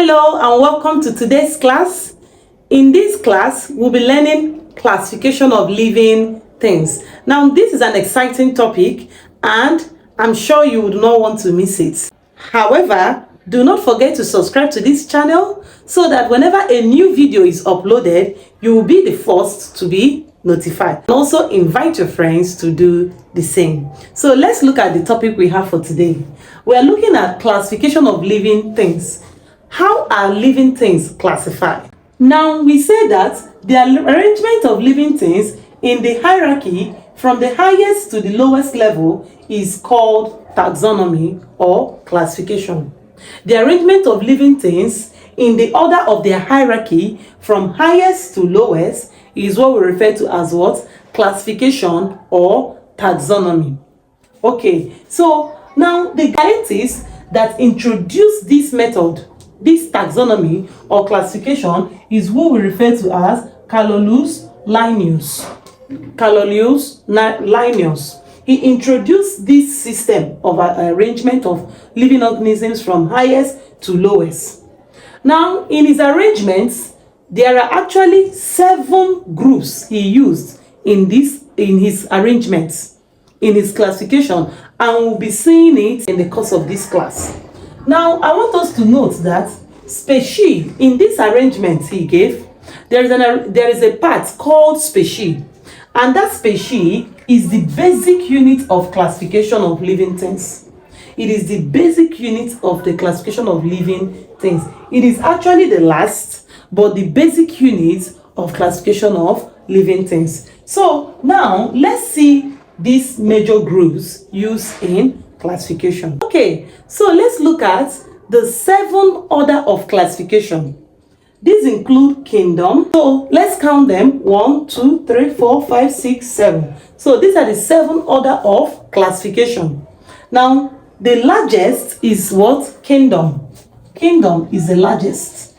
Hello and welcome to today's class. In this class, we'll be learning classification of living things. Now, this is an exciting topic and I'm sure you would not want to miss it. However, do not forget to subscribe to this channel so that whenever a new video is uploaded, you will be the first to be notified. And also invite your friends to do the same. So let's look at the topic we have for today. We are looking at classification of living things. How are living things classified? Now, we say that the arrangement of living things in the hierarchy from the highest to the lowest level is called taxonomy or classification. The arrangement of living things in the order of their hierarchy from highest to lowest is what we refer to as what? Classification or taxonomy. Okay, so now the scientists that introduced this method, this taxonomy or classification, is what we refer to as Carolus Linnaeus. Carolus Linnaeus. He introduced this system of arrangement of living organisms from highest to lowest. Now, in his arrangements, there are actually 7 groups he used in his arrangements, in his classification, and we'll be seeing it in the course of this class. Now, I want us to note that species, in this arrangement he gave, there is a part called species, and that species is the basic unit of classification of living things. It is the basic unit of the classification of living things. It is actually the last, but the basic unit of classification of living things. So now let's see these major groups used in classification. Okay, so let's look at the 7 order of classification. These include kingdom. So let's count them. 1, 2, 3, 4, 5, 6, 7. So these are the 7 order of classification. Now, the largest is what? Kingdom. Kingdom is the largest.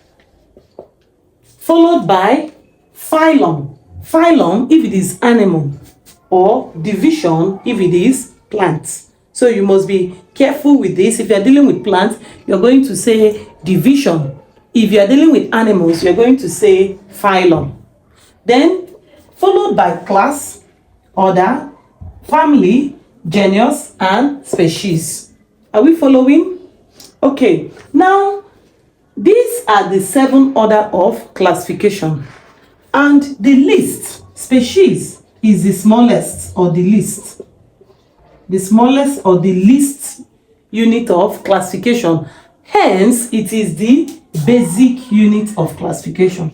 Followed by phylum. Phylum if it is animal, or division if it is plants. So you must be careful with this. If you are dealing with plants, you're going to say division. If you are dealing with animals, you're going to say phylum. Then followed by class, order, family, genus, and species. Are we following? Okay, now these are the 7 order of classification. And the least, species, is the smallest or the least. The smallest or the least unit of classification. Hence, it is the basic unit of classification.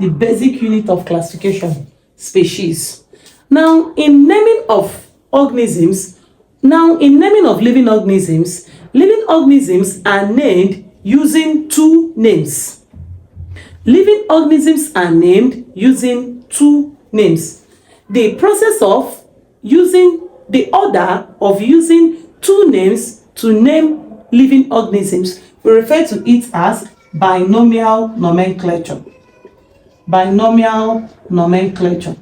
The basic unit of classification, species. Now, in naming of organisms, living organisms are named using 2 names. Living organisms are named using 2 names. The process of using the order of using 2 names to name living organisms, we refer to it as binomial nomenclature. Binomial nomenclature.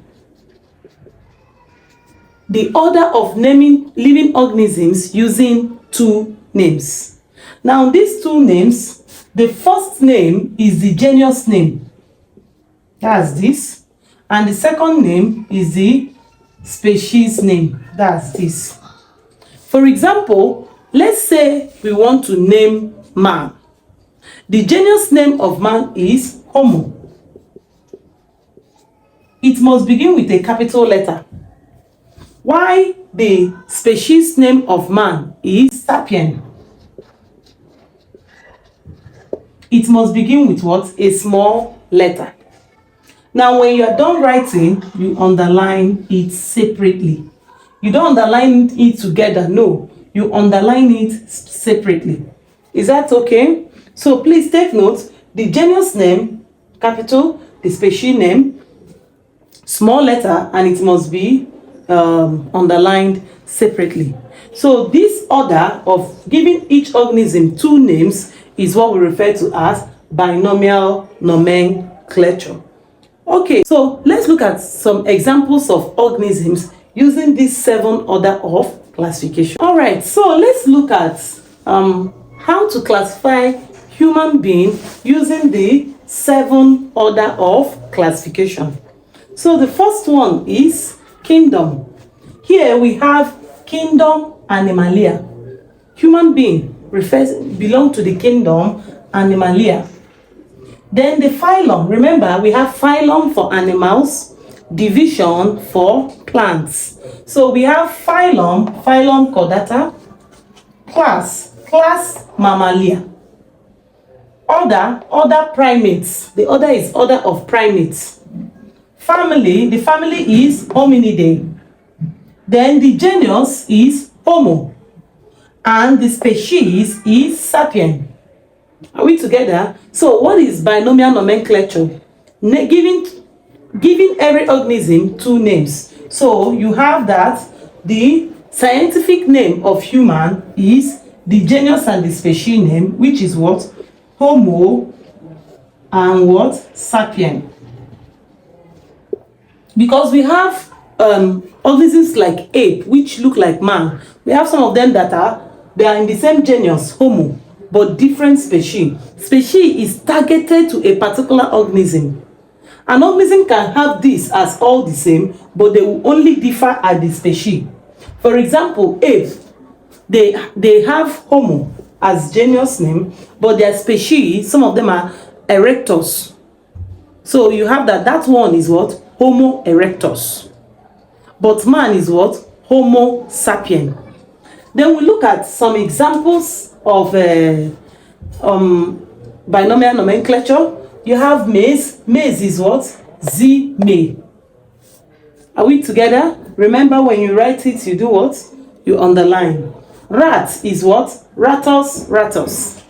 The order of naming living organisms using 2 names. Now, these 2 names, the first name is the genus name. That's this. And the second name is the species name. That's this. For example, let's say we want to name man. The genus name of man is Homo. It must begin with a capital letter. While the species name of man is sapien. It must begin with what? A small letter. Now, when you are done writing, you underline it separately. You don't underline it together. No, you underline it separately. Is that okay? So please take note. The genus name, capital, the species name, small letter, and it must be underlined separately. So this order of giving each organism 2 names is what we refer to as binomial nomenclature. Okay, so let's look at some examples of organisms using this 7 order of classification. All right, so let's look at how to classify human being using the 7 order of classification. So the first one is kingdom. Here we have kingdom Animalia. Human being belong to the kingdom Animalia. Then the phylum, remember we have phylum for animals, division for plants. So we have phylum Chordata, class Mammalia. Order primates. The order is order of primates. Family, the family is Hominidae. Then the genus is Homo. And the species is Sapien. Are we together? So what is binomial nomenclature? Giving every organism 2 names. So you have that the scientific name of human is the genus and the species name, which is what? Homo and what? Sapien. Because we have organisms like ape, which look like man. We have some of them that they are in the same genus, Homo, but different species. Species is targeted to a particular organism. An organism can have this as all the same, but they will only differ at the species. For example, ape, they have Homo as genus name, but their species, some of them are erectus. So you have that one is what? Homo erectus. But man is what? Homo sapien. Then we look at some examples of binomial nomenclature. You have maize. Maize is what? Z-May. Are we together? Remember, when you write it, you do what? You underline. Rat is what? Ratus, ratus.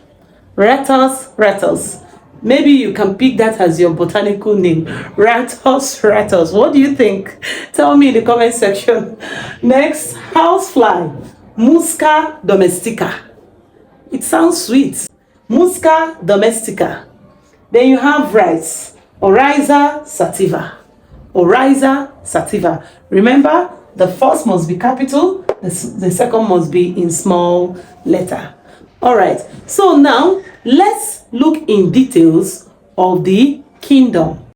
Ratus, ratus. Maybe you can pick that as your botanical name. Ratus, ratus. What do you think? Tell me in the comment section. Next, housefly. Musca domestica. It sounds sweet. Musca domestica. Then you have rice. Oryza sativa. Oryza sativa. Remember, the first must be capital, the second must be in small letter. All right, so now let's look in details of the kingdom.